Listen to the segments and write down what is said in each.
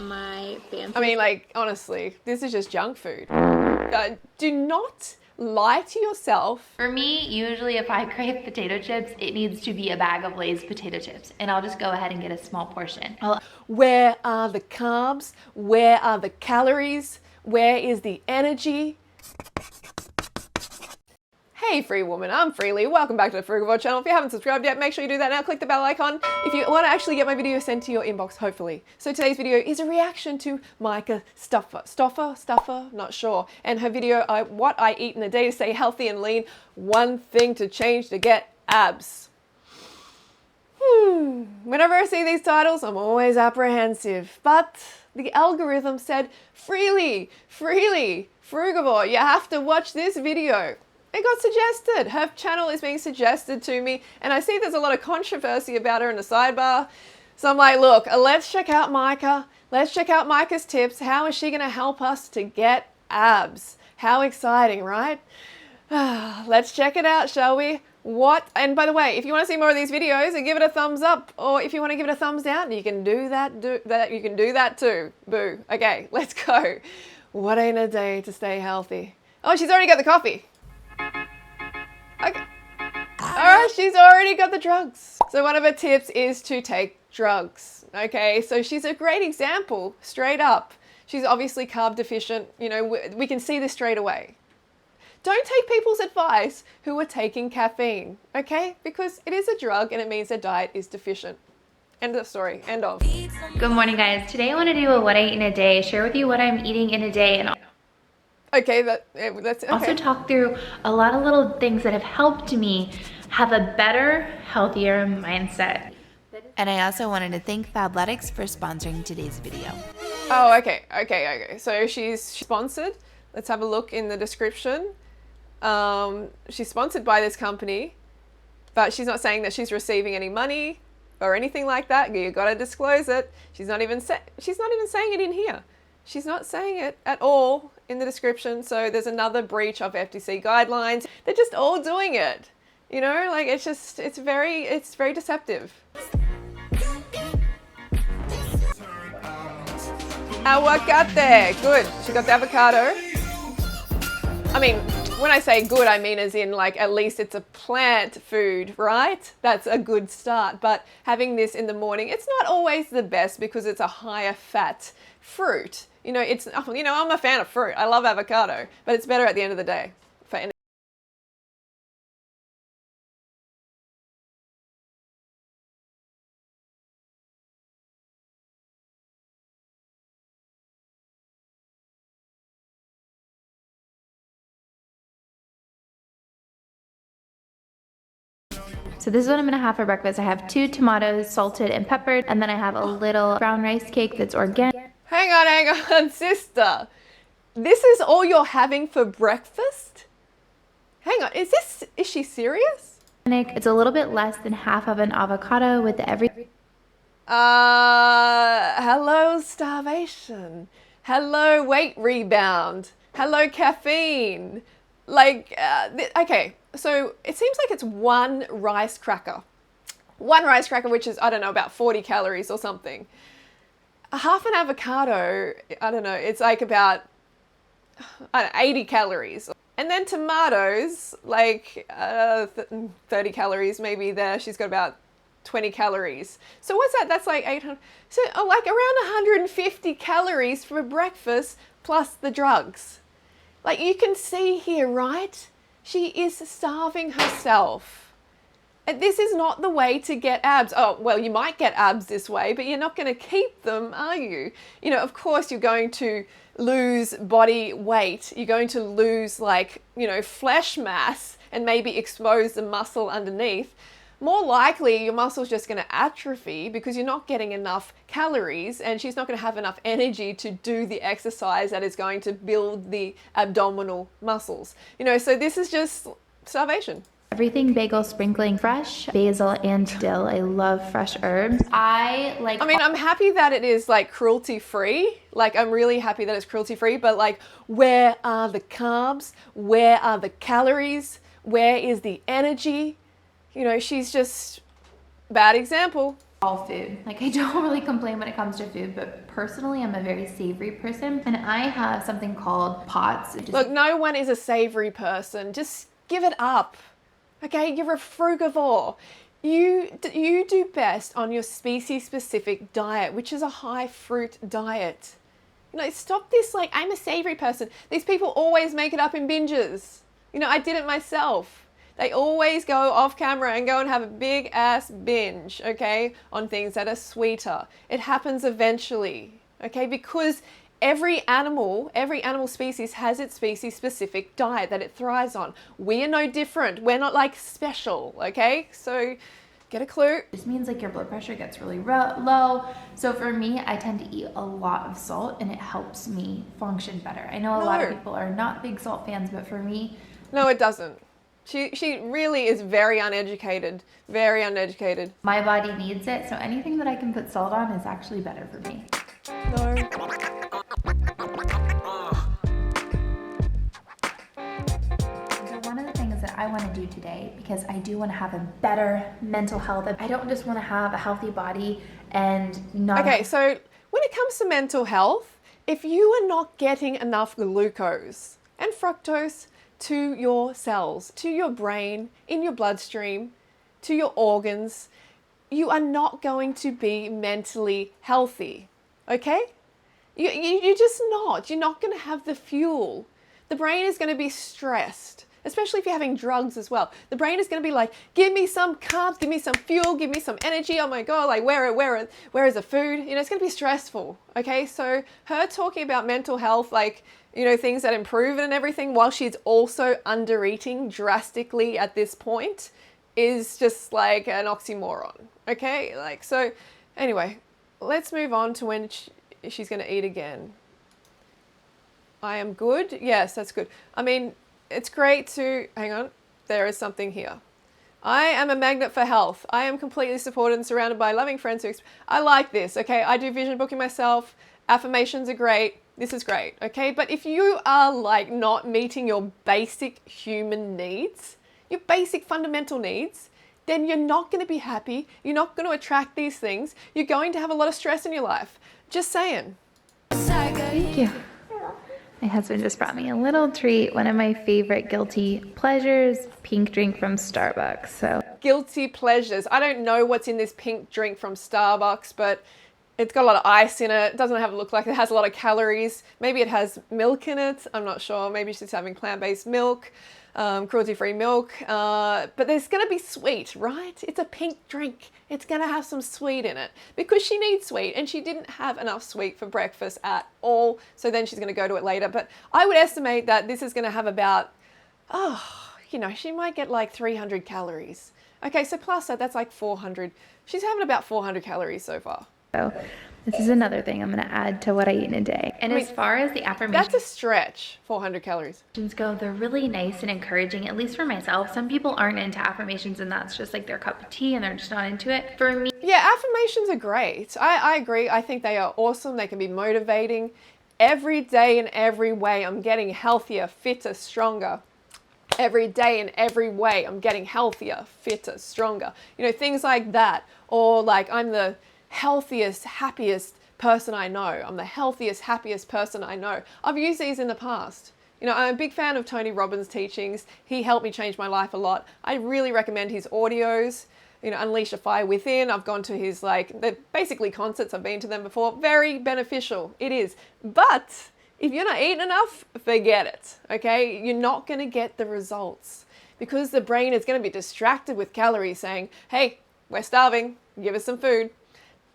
my fancy. I mean, like, honestly, this is just junk food. Do not lie to yourself. For me, usually if I crave potato chips, it needs to be a bag of Lay's potato chips, and I'll just go ahead and get a small portion. Where are the carbs? Where are the calories? Where is the energy? Hey free woman, I'm Freelee. Welcome back to the Frugivore channel. If you haven't subscribed yet, make sure you do that now. Click the bell icon if you want to actually get my video sent to your inbox, hopefully. So today's video is a reaction to Myka Stauffer, not sure. And her video, what I eat in a day to stay healthy and lean, one thing to change to get abs. Whenever I see these titles, I'm always apprehensive. But the algorithm said, Freelee, Frugivore, you have to watch this video. It got suggested. Her channel is being suggested to me, and I see there's a lot of controversy about her in the sidebar. So I'm like, look, let's check out Myka. Let's check out Myka's tips. How is she going to help us to get abs? How exciting, right? Let's check it out, shall we? And by the way, if you want to see more of these videos, give it a thumbs up, or if you want to give it a thumbs down, you can do that. You can do that too. Boo. Okay, let's go. What ain't a day to stay healthy? Oh, she's already got the coffee. Okay. Alright, she's already got the drugs. So one of her tips is to take drugs. Okay, so she's a great example, straight up. She's obviously carb deficient. You know, we can see this straight away. Don't take people's advice who are taking caffeine, okay? Because it is a drug and it means their diet is deficient. End of story, end of. Good morning, guys. Today I want to do a what I eat in a day, share with you what I'm eating in a day, and okay, that's okay. Also talk through a lot of little things that have helped me have a better, healthier mindset. And I also wanted to thank Fabletics for sponsoring today's video. Oh, okay. So she's sponsored. Let's have a look in the description. She's sponsored by this company, but she's not saying that she's receiving any money or anything like that. You gotta disclose it. She's not even saying it in here. She's not saying it at all in the description, so there's another breach of FTC guidelines. They're just all doing it. You know, like it's very deceptive. Aguacate, good. She got the avocado. I mean, when I say good, I mean as in like at least it's a plant food, right? That's a good start. But having this in the morning, it's not always the best because it's a higher fat fruit. You know, I'm a fan of fruit. I love avocado, but it's better at the end of the day for energy. So this is what I'm gonna have for breakfast. I have 2 tomatoes, salted and peppered, and then I have a little brown rice cake that's organic. Hang on, sister. This is all you're having for breakfast? Hang on, is she serious? It's a little bit less than half of an avocado with hello starvation. Hello weight rebound. Hello caffeine. Like, okay, so it seems like it's one rice cracker. One rice cracker, which is, I don't know, about 40 calories or something. Half an avocado, I don't know, it's like about 80 calories. And then tomatoes, like 30 calories maybe there. She's got about 20 calories. So what's that? That's like 800. So like around 150 calories for breakfast plus the drugs. Like you can see here, right? She is starving herself. And this is not the way to get abs. Oh, well, you might get abs this way, but you're not going to keep them, are you? You know, of course, you're going to lose body weight. You're going to lose, like, you know, flesh mass and maybe expose the muscle underneath. More likely, your muscle's just going to atrophy because you're not getting enough calories and she's not going to have enough energy to do the exercise that is going to build the abdominal muscles. You know, so this is just starvation. Everything bagel sprinkling fresh, basil and dill. I love fresh herbs. I mean, I'm happy that it is like cruelty free. Like I'm really happy that it's cruelty free, but like where are the carbs? Where are the calories? Where is the energy? You know, she's just bad example. all food. Like, I don't really complain when it comes to food, but personally I'm a very savory person, and I have something called POTS. Look, no one is a savory person. Just give it up. Okay, you're a frugivore. You do best on your species-specific diet, which is a high fruit diet. You know, stop this, like, I'm a savory person. These people always make it up in binges. You know, I did it myself. They always go off camera and go and have a big ass binge, okay, on things that are sweeter. It happens eventually, okay, because every animal species has its species-specific diet that it thrives on. We are no different. We're not like special, okay? So get a clue. It just means like your blood pressure gets really low. So for me, I tend to eat a lot of salt and it helps me function better. I know a lot of people are not big salt fans, but for me... No, it doesn't. She really is very uneducated, very uneducated. My body needs it, so anything that I can put salt on is actually better for me. No. One of the things that I want to do today, because I do want to have a better mental health. I don't just want to have a healthy body and not... Okay, so when it comes to mental health, if you are not getting enough glucose and fructose to your cells, to your brain, in your bloodstream, to your organs, you are not going to be mentally healthy, okay? You're just not. You're not going to have the fuel. The brain is going to be stressed, especially if you're having drugs as well. The brain is going to be like, give me some carbs, give me some fuel, give me some energy. Oh my God, like where is the food? You know, it's going to be stressful, okay? So her talking about mental health, like, you know, things that improve and everything, while she's also under eating drastically at this point, is just like an oxymoron, okay? Like, so anyway, let's move on to when she's going to eat again. I am good. Yes, that's good. I mean, it's great to, hang on, there is something here. I am a magnet for health. I am completely supported and surrounded by loving friends who, I like this, okay? I do vision booking myself. Affirmations are great. This is great, okay? But if you are like not meeting your basic human needs, your basic fundamental needs, then you're not going to be happy. You're not going to attract these things. You're going to have a lot of stress in your life. Just saying. Thank you. My husband just brought me a little treat, one of my favorite guilty pleasures, pink drink from Starbucks. So guilty pleasures. I don't know what's in this pink drink from Starbucks, but it's got a lot of ice in it. It doesn't have look like it has a lot of calories. Maybe it has milk in it. I'm not sure. Maybe she's having plant-based milk, cruelty-free milk. But there's going to be sweet, right? It's a pink drink. It's going to have some sweet in it because she needs sweet, and she didn't have enough sweet for breakfast at all. So then she's going to go to it later. But I would estimate that this is going to have about, you know, she might get like 300 calories. Okay, so plus that's like 400. She's having about 400 calories so far. So this is another thing I'm going to add to what I eat in a day. And as far as the affirmations, that's a stretch, 400 calories. Go, they're really nice and encouraging, at least for myself. Some people aren't into affirmations and that's just like their cup of tea and they're just not into it. For me, yeah, affirmations are great. I agree. I think they are awesome. They can be motivating. Every day in every way, I'm getting healthier, fitter, stronger. Every day in every way, I'm getting healthier, fitter, stronger. You know, things like that. Or like, I'm the healthiest, happiest person I know. I'm the healthiest, happiest person I know. I've used these in the past. You know, I'm a big fan of Tony Robbins' teachings. He helped me change my life a lot. I really recommend his audios. You know, Unleash a Fire Within. I've gone to his, like, they're basically concerts. I've been to them before. Very beneficial. It is. But if you're not eating enough, forget it. Okay? You're not going to get the results because the brain is going to be distracted with calories saying, hey, we're starving. Give us some food.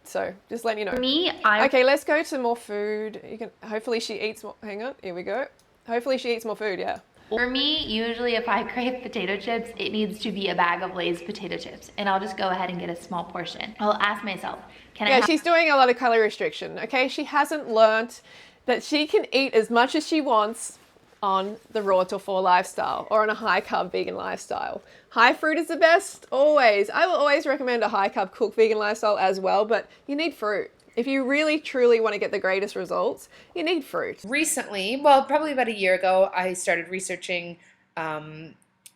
So just letting you know. Me, okay, let's go to more food. You can. Hopefully she eats more. Hang on. Here we go. Hopefully she eats more food. Yeah. For me, usually if I crave potato chips, it needs to be a bag of Lay's potato chips, and I'll just go ahead and get a small portion. I'll ask myself, can I? Yeah, she's doing a lot of calorie restriction. Okay, she hasn't learnt that she can eat as much as she wants on the Raw Till 4 lifestyle or on a high carb vegan lifestyle. High fruit is the best, always. I will always recommend a high carb cooked vegan lifestyle as well, but you need fruit. If you really truly want to get the greatest results, you need fruit. Recently, well, probably about a year ago, I started researching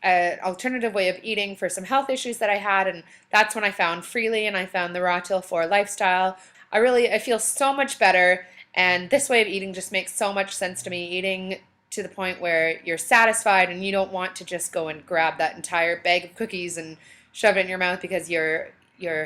an alternative way of eating for some health issues that I had, and that's when I found Freelee and I found the Raw Till 4 lifestyle. I feel so much better, and this way of eating just makes so much sense to me. Eating to the point where you're satisfied and you don't want to just go and grab that entire bag of cookies and shove it in your mouth because you're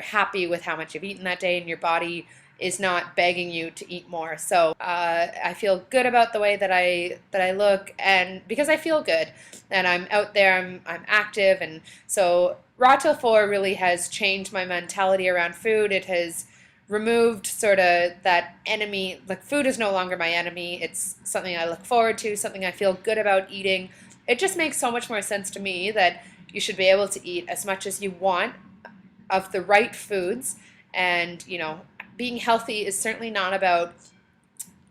happy with how much you've eaten that day and your body is not begging you to eat more. So I feel good about the way that I look, and because I feel good and I'm out there, I'm active, and so Raw Till 4 really has changed my mentality around food. It has removed sort of that enemy, like food is no longer my enemy. It's something I look forward to, something I feel good about eating. It just makes so much more sense to me that you should be able to eat as much as you want of the right foods, and being healthy is certainly not about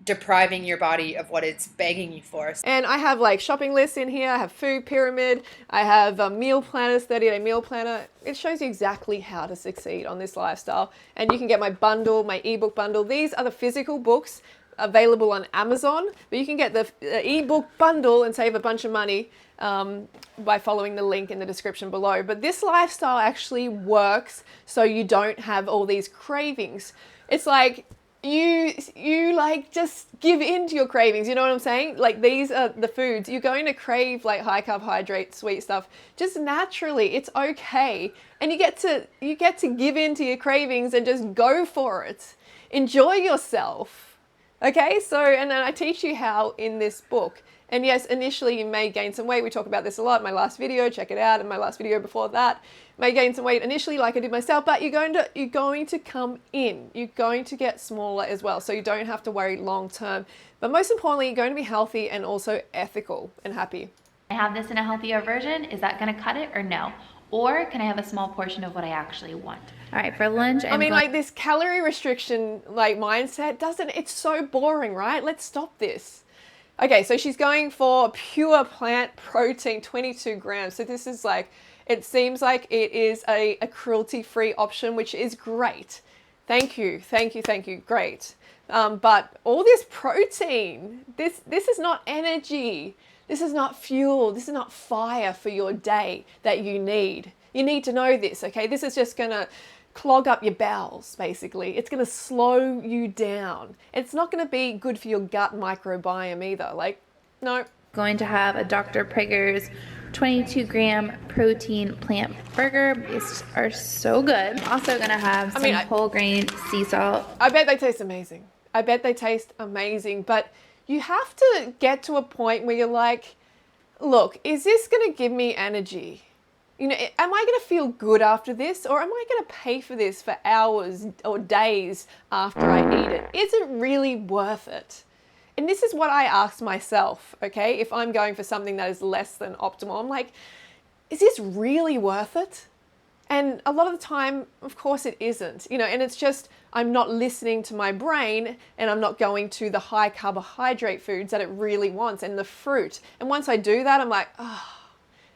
depriving your body of what it's begging you for. And I have like shopping lists in here. I have food pyramid. I have meal planners, 30-day meal planner. It shows you exactly how to succeed on this lifestyle. And you can get my bundle, my ebook bundle. These are the physical books available on Amazon, but you can get the ebook bundle and save a bunch of money by following the link in the description below. But this lifestyle actually works so you don't have all these cravings. It's like you like just give in to your cravings, you know what I'm saying? Like, these are the foods you're going to crave, like high carbohydrate, sweet stuff, just naturally. It's okay, and you get to give in to your cravings and just go for it. Enjoy yourself. Okay, so, and then I teach you how in this book. And yes, initially you may gain some weight. We talk about this a lot in my last video. Check it out. In my last video before that, may gain some weight initially, like I did myself. But you're going to come in. You're going to get smaller as well, so you don't have to worry long term. But most importantly, you're going to be healthy and also ethical and happy. I have this in a healthier version. Is that going to cut it or no? Or can I have a small portion of what I actually want? All right, for lunch, like this calorie restriction like mindset it's so boring, right? Let's stop this. Okay, so she's going for pure plant protein, 22 grams. So this is like, it seems like it is a cruelty-free option, which is great. Thank you, great. But all this protein, this is not energy. This is not fuel. This is not fire for your day that you need. You need to know this, okay? This is just gonna clog up your bowels, basically. It's going to slow you down. It's not going to be good for your gut microbiome either. Like, no. Going to have a Dr. Prager's 22-gram protein plant burger. These are so good. Also going to have some whole grain sea salt. I bet they taste amazing. But you have to get to a point where you're like, look, is this going to give me energy? Am I going to feel good after this, or am I going to pay for this for hours or days after I eat it? Is it really worth it? And this is what I ask myself, okay? If I'm going for something that is less than optimal, I'm like, is this really worth it? And a lot of the time, of course it isn't, and it's just, I'm not listening to my brain, and I'm not going to the high carbohydrate foods that it really wants and the fruit. And once I do that, I'm like,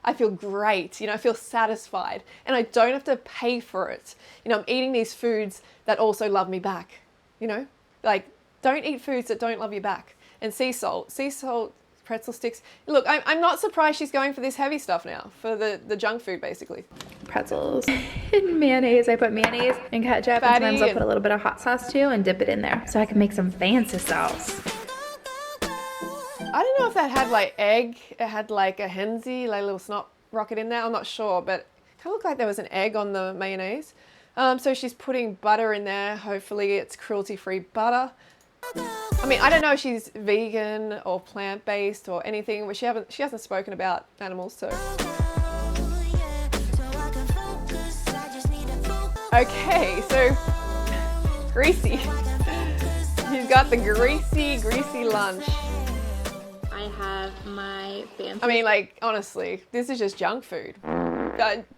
I feel great, I feel satisfied, and I don't have to pay for it. I'm eating these foods that also love me back, like, don't eat foods that don't love you back. And sea salt, pretzel sticks. Look, I'm not surprised she's going for this heavy stuff now, for the junk food, basically. Pretzels and mayonnaise. I put mayonnaise and ketchup, and sometimes I'll put a little bit of hot sauce too and dip it in there so I can make some fancy sauce. I don't know if that had like egg. It had like a hensy, like a little snot rocket in there. I'm not sure, but it kind of looked like there was an egg on the mayonnaise. So she's putting butter in there. Hopefully it's cruelty-free butter. I don't know if she's vegan or plant-based or anything, but she hasn't spoken about animals, so. Okay, so greasy. You've got the greasy lunch. I have my fancy. Honestly, this is just junk food.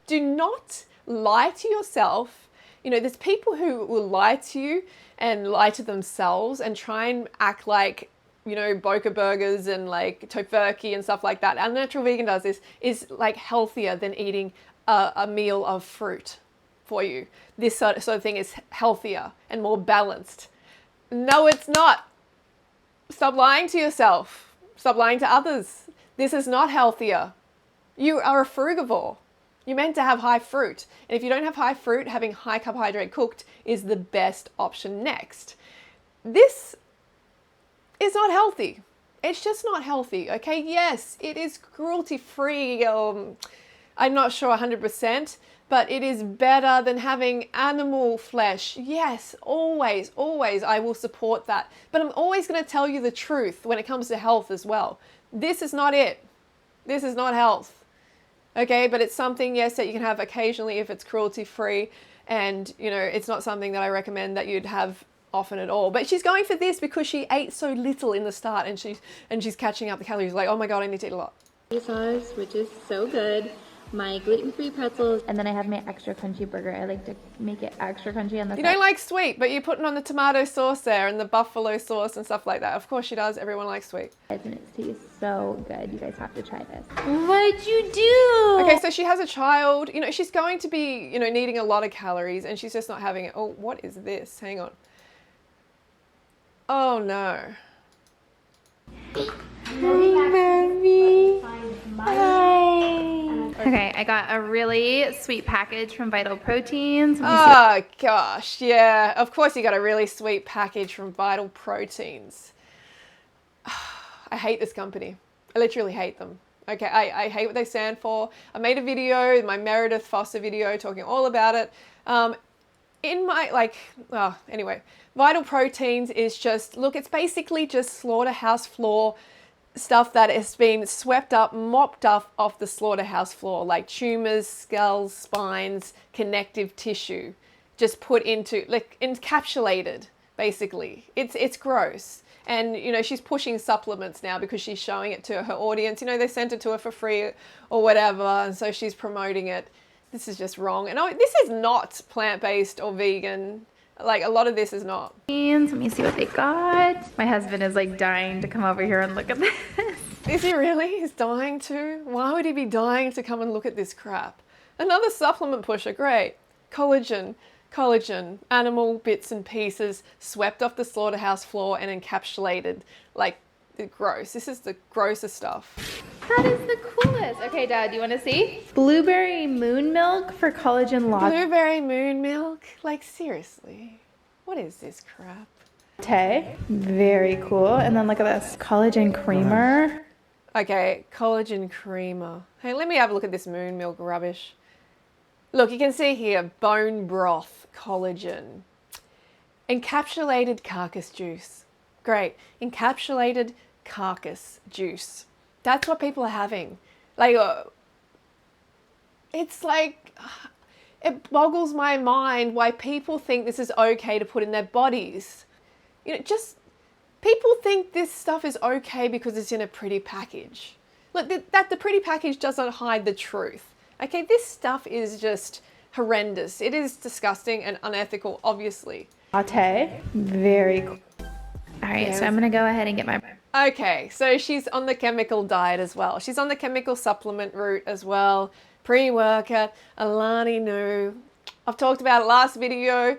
Do not lie to yourself. There's people who will lie to you and lie to themselves and try and act like, Boca burgers and like tofurkey and stuff like that. Our natural vegan does this, is like healthier than eating a meal of fruit for you. This sort of thing is healthier and more balanced. No, it's not. Stop lying to yourself. Stop lying to others. This is not healthier. You are a frugivore. You're meant to have high fruit. And if you don't have high fruit, having high carbohydrate cooked is the best option next. This is not healthy. It's just not healthy, okay? Yes, it is cruelty-free. I'm not sure 100%, but it is better than having animal flesh. Yes, always, always I will support that. But I'm always going to tell you the truth when it comes to health as well. This is not it. This is not health. Okay, but it's something, yes, that you can have occasionally if it's cruelty-free, and, you know, it's not something that I recommend that you'd have often at all. But she's going for this because she ate so little in the start, and she's catching up the calories. Like, oh my God, I need to eat a lot. Sauce, which is so good. My gluten-free pretzels. And then I have my extra crunchy burger. I like to make it extra crunchy on the You side. don't like sweet, but you're putting on the tomato sauce there and the buffalo sauce and stuff like that. Of course she does. Everyone likes sweet. And it tastes so good. You guys have to try this. What'd you do? Okay, so she has a child. You know, she's going to be, you know, needing a lot of calories, and she's just not having it. Oh, what is this? Hang on. Oh, no. Okay, I got a really sweet package from Vital Proteins. Oh, gosh, yeah. Of course you got a really sweet package from Vital Proteins. I hate this company. I literally hate them. Okay, I hate what they stand for. I made a video, my Meredith Foster video, talking all about it. Anyway, Vital Proteins is just, look, it's basically just slaughterhouse floor stuff that has been swept up, mopped up off the slaughterhouse floor, like tumors, skulls, spines, connective tissue, just put into, like, encapsulated, basically. It's gross. And, you know, she's pushing supplements now because she's showing it to her audience. You know, they sent it to her for free or whatever, and so she's promoting it. This is just wrong. And this is not plant-based or vegan. Like, a lot of this is not. Let me see what they got. My husband is like dying to come over here and look at this. Is he really? He's dying to? Why would he be dying to come and look at this crap? Another supplement pusher, great. Collagen, animal bits and pieces swept off the slaughterhouse floor and encapsulated. Like, gross. This is the grossest stuff. That is the coolest. Okay, Dad, do you want to see? Blueberry moon milk for collagen latte. Blueberry moon milk? Like, seriously? What is this crap? Very cool. And then look at this. Collagen creamer. Okay, collagen creamer. Hey, let me have a look at this moon milk rubbish. Look, you can see here, bone broth, collagen. Encapsulated carcass juice. Great. Encapsulated carcass juice. That's what people are having. Like, it's like, it boggles my mind why people think this is okay to put in their bodies. You know, just, people think this stuff is okay because it's in a pretty package. Look, the pretty package doesn't hide the truth. Okay, this stuff is just horrendous. It is disgusting and unethical, obviously. Latte. Very cool. All right, so I'm going to go ahead and get my... Okay, so she's on the chemical diet as well. She's on the chemical supplement route as well. Pre-workout, Alani Nu. I've talked about it last video.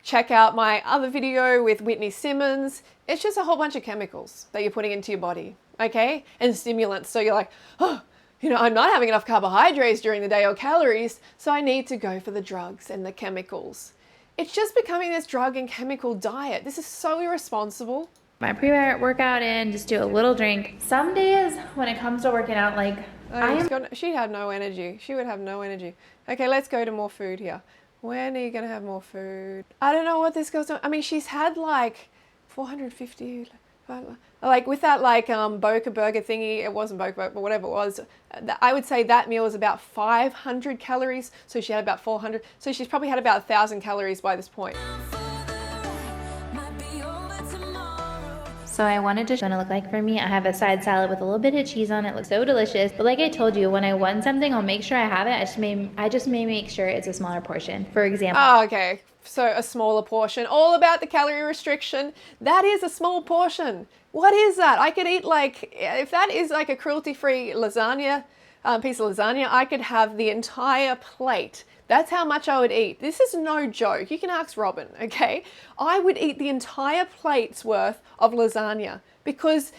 Check out my other video with Whitney Simmons. It's just a whole bunch of chemicals that you're putting into your body, okay? And stimulants. So you're like, oh, you know, I'm not having enough carbohydrates during the day or calories, so I need to go for the drugs and the chemicals. It's just becoming this drug and chemical diet. This is so irresponsible. My pre-workout in, just do a little drink. Some days when it comes to working out, like, she had no energy. She would have no energy. Okay, let's go to more food here. When are you going to have more food? I don't know what this girl's doing. I mean, she's had like 450, like with that like Boca burger thingy. It wasn't Boca burger, but whatever it was. I would say that meal was about 500 calories. So she had about 400. So she's probably had about 1,000 calories by this point. So I wanted to show what it look like for me. I have a side salad with a little bit of cheese on it. It looks so delicious. But like I told you, when I want something, I'll make sure I have it. I just may make sure it's a smaller portion. For example. Oh, okay. So a smaller portion. All about the calorie restriction. That is a small portion. What is that? I could eat like, if that is like a cruelty-free lasagna, piece of lasagna, I could have the entire plate. That's how much I would eat. This is no joke. You can ask Robin, okay? I would eat the entire plate's worth of lasagna because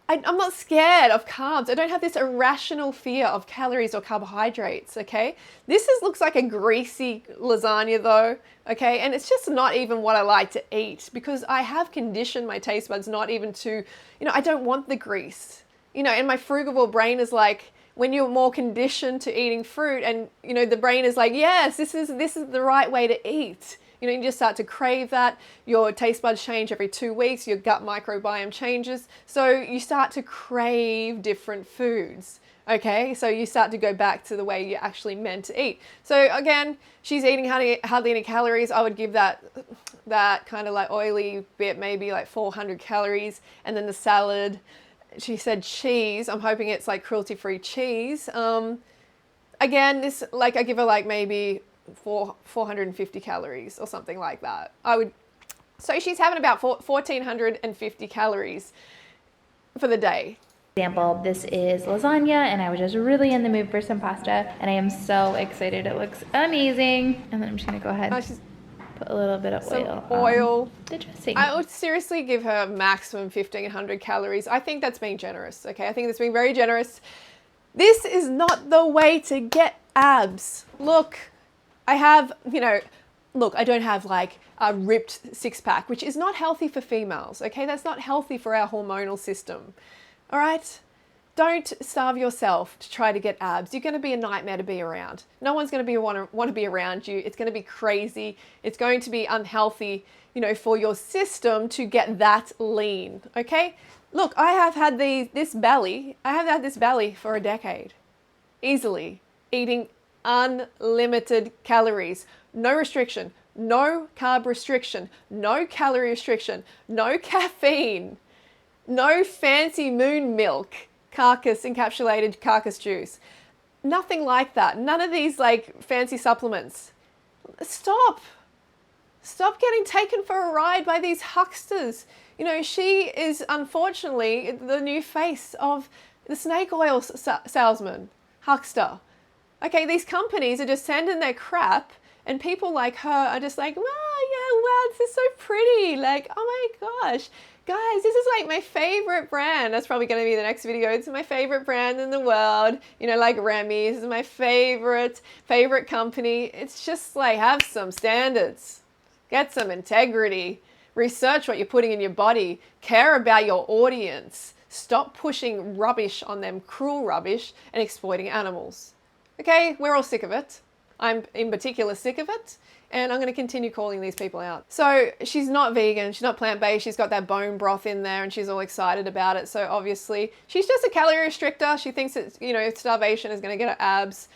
I'm not scared of carbs. I don't have this irrational fear of calories or carbohydrates, okay? Looks like a greasy lasagna though, okay? And it's just not even what I like to eat because I have conditioned my taste buds not even to, I don't want the grease. And my frugivore brain is like, when you're more conditioned to eating fruit and, the brain is like, yes, this is the right way to eat. You just start to crave that. Your taste buds change every 2 weeks. Your gut microbiome changes. So you start to crave different foods. Okay, so you start to go back to the way you're actually meant to eat. So again, she's eating hardly any calories. I would give that kind of like oily bit, maybe like 400 calories. And then the salad, she said cheese. I'm hoping it's like cruelty-free cheese. Again, this, like, I give her like maybe 450 calories or something like that. So she's having about 1,450 calories for the day. Example, this is lasagna and I was just really in the mood for some pasta and I am so excited. It looks amazing. And then I'm just gonna go ahead and put a little bit of oil on the dressing. I would seriously give her maximum 1,500 calories. I think that's being generous, okay? I think that's being very generous. This is not the way to get abs. Look, I have, I don't have like a ripped six-pack, which is not healthy for females, okay? That's not healthy for our hormonal system, all right? Don't starve yourself to try to get abs. You're going to be a nightmare to be around. No one's going to want to be around you. It's going to be crazy. It's going to be unhealthy, for your system to get that lean, okay? Look, I have had this belly for a decade, easily, eating unlimited calories, no restriction, no carb restriction, no calorie restriction, no caffeine, no fancy moon milk, encapsulated carcass juice, nothing like that. None of these like fancy supplements. Stop getting taken for a ride by these hucksters. She is unfortunately the new face of the snake oil salesman, huckster. Okay, these companies are just sending their crap and people like her are just like, wow, yeah, wow, this is so pretty. Like, oh my gosh, guys, this is like my favorite brand. That's probably going to be the next video. It's my favorite brand in the world. Like Remy, this is my favorite company. It's just like, have some standards, get some integrity, research what you're putting in your body, care about your audience, stop pushing rubbish on them, cruel rubbish, and exploiting animals. Okay, we're all sick of it. I'm in particular sick of it, and I'm going to continue calling these people out. So she's not vegan, she's not plant-based, she's got that bone broth in there and she's all excited about it. So obviously she's just a calorie restrictor. She thinks that, starvation is going to get her abs.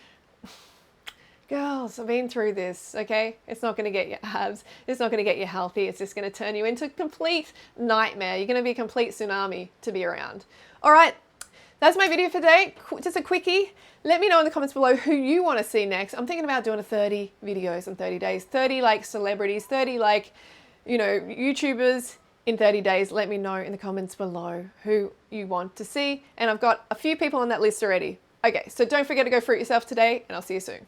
Girls, I've been through this, okay? It's not going to get you abs. It's not going to get you healthy. It's just going to turn you into a complete nightmare. You're going to be a complete tsunami to be around. All right, that's my video for today. Just a quickie. Let me know in the comments below who you want to see next. I'm thinking about doing 30 videos in 30 days. 30 like celebrities, 30 like, YouTubers in 30 days. Let me know in the comments below who you want to see. And I've got a few people on that list already. Okay, so don't forget to go fruit yourself today, and I'll see you soon.